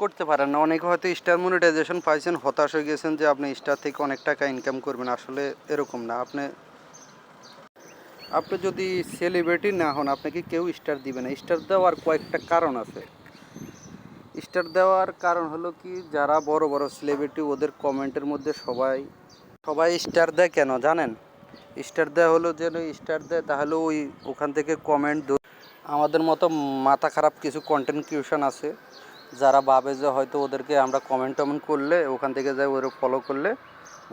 করতে পারেন না। অনেকে হয়তো স্টার মনিটাইজেশন পাইছেন, হতাশ হয়ে গেছেন যে আপনি স্টার থেকে অনেক টাকা ইনকাম করবেন। আসলে এরকম না। আপনি যদি সেলিব্রিটি না হন, আপনাকে কেউ স্টার দিবে না। স্টার দেওয়ার কয়েকটা কারণ আছে। স্টার দেওয়ার কারণ হলো কি, যারা বড় বড় সেলিব্রিটি ওদের কমেন্টের মধ্যে সবাই সবাই স্টার দেয় কেন জানেন? স্টার দেওয়া হলো যেন স্টার দেয় তাহলে ওখান থেকে কমেন্ট। আমাদের মতো মাথা খারাপ কিছু কন্টেন্ট ক্রিয়েশন আছে, যারা ভাবে যে হয়তো ওদেরকে আমরা কমেন্ট টমেন্ট করলে ওখান থেকে যাই ওরা ফলো করলে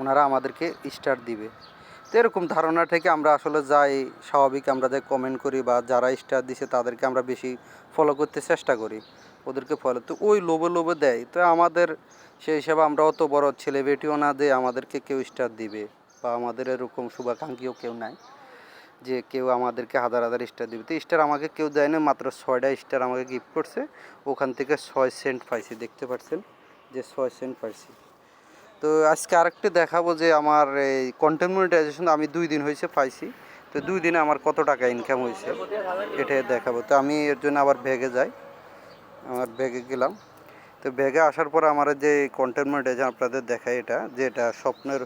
ওনারা আমাদেরকে স্টার দিবে। তো এরকম ধারণা থেকে আমরা আসলে যাই, স্বাভাবিক আমরা যাই কমেন্ট করি, বা যারা স্টার দিছে তাদেরকে আমরা বেশি ফলো করতে চেষ্টা করি, ওদেরকে ফলো। তো ওই লোভে লোভে দেয়। তো আমাদের সেই হিসাবে আমরা অত বড় সেলিব্রিটিও না দিয়ে আমাদেরকে কেউ স্টার দিবে, বা আমাদের এরকম শুভাকাঙ্ক্ষীও কেউ নাই যে কেউ আমাদেরকে হাজার হাজার স্টার দিবে। তো স্টার আমাকে কেউ দেয় না, মাত্র 6টা স্টার আমাকে গিফট করছে। ওখান থেকে 6 সেন্ট পাইছি, দেখতে পাচ্ছেন যে 6 সেন্ট পাইছি। তো আজকে আরেকটি দেখাবো যে আমার এই কন্টেন্ট মনিটাইজেশন আমি 2 দিন হয়েছে পাইছি। তো 2 দিনে আমার কত টাকা ইনকাম হয়েছে এটাই দেখাবো। তো আমি এর জন্য আবার ব্যাগে যাই, আমার ব্যাগে গেলাম। তো ব্যাগে আসার পর আমার যে কন্টেন্ট মনিটাইজেশন আপনাদের দেখায়, এটা স্বপ্নের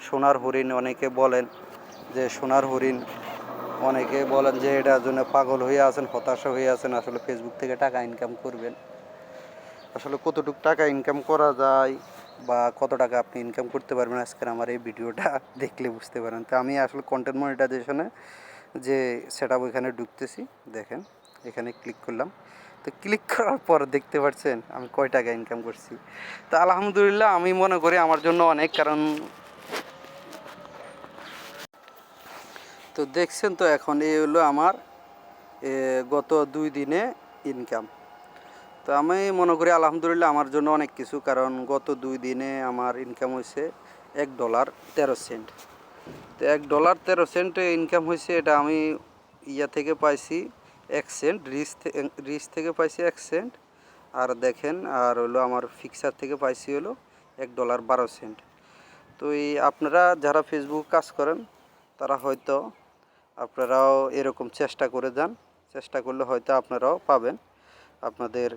সোনার হরিণ। অনেকে বলেন যে সোনার হরিণ, অনেকে বলেন যে এটার জন্য পাগল হয়ে আছেন, হতাশা হয়ে আছেন। আসলে ফেসবুক থেকে টাকা ইনকাম করবেন, আসলে কতটুকু টাকা ইনকাম করা যায় বা কত টাকা আপনি ইনকাম করতে পারবেন আজকের আমার এই ভিডিওটা দেখলে বুঝতে পারেন। তো আমি আসলে কন্টেন্ট মনিটাইজেশনে যে সেট আপ ওইখানে ঢুকতেছি, দেখেন এখানে ক্লিক করলাম। তো ক্লিক করার পর দেখতে পাচ্ছেন আমি কয় টাকা ইনকাম করছি। তো আলহামদুলিল্লাহ আমি মনে করি আমার জন্য অনেক, কারণ তো দেখছেন তো এখন এই হলো আমার গত 2 দিনে ইনকাম। তো আমি মনে করি আলহামদুলিল্লাহ আমার জন্য অনেক কিছু, কারণ গত 2 দিনে আমার ইনকাম হয়েছে $1.13। তো $1.13 ইনকাম হয়েছে। এটা আমি ইয়া থেকে পাইছি 1 সেন্ট, রিচ থেকে পাইছি 1 সেন্ট। আর দেখেন, আর হলো আমার ফিক্সার থেকে পাইছি হলো $1.12। তো এই আপনারা যারা ফেসবুক কাজ করেন তারা হয়তো আপনারাও এরকম চেষ্টা করে যান, চেষ্টা করলে হয়তো আপনারাও পাবেন। আপনাদের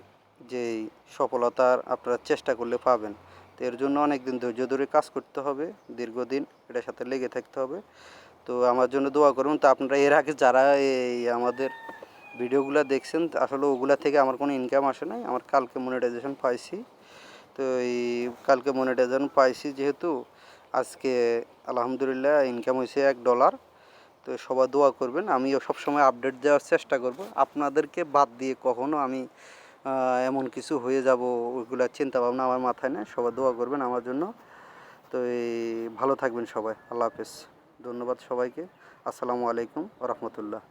যেই সফলতার আপনারা চেষ্টা করলে পাবেন। তো এর জন্য অনেক দিন ধৈর্য ধরে কাজ করতে হবে, দীর্ঘদিন এটার সাথে লেগে থাকতে হবে। তো আমার জন্য দোয়া করুন। তো আপনারা এর আগে যারা এই আমাদের ভিডিওগুলো দেখছেন, আসলে ওগুলা থেকে আমার কোনো ইনকাম আসে নাই, আমার কালকে মনিটাইজেশন পাইছি। তো এই কালকে মনিটাইজেশন পাইছি যেহেতু, আজকে আলহামদুলিল্লাহ ইনকাম হয়েছে $1। তো সবাই দোয়া করবেন, আমিও সবসময় আপডেট দেওয়ার চেষ্টা করব। আপনাদেরকে বাদ দিয়ে কখনো আমি এমন কিছু হয়ে যাব ওইগুলো চিন্তাভাবনা আমার মাথায় নেই। সবাই দোয়া করবেন আমার জন্য। তো এই ভালো থাকবেন সবাই। আল্লাহ হাফেজ। ধন্যবাদ সবাইকে। আসসালামু আলাইকুম ওয়া রাহমাতুল্লাহ।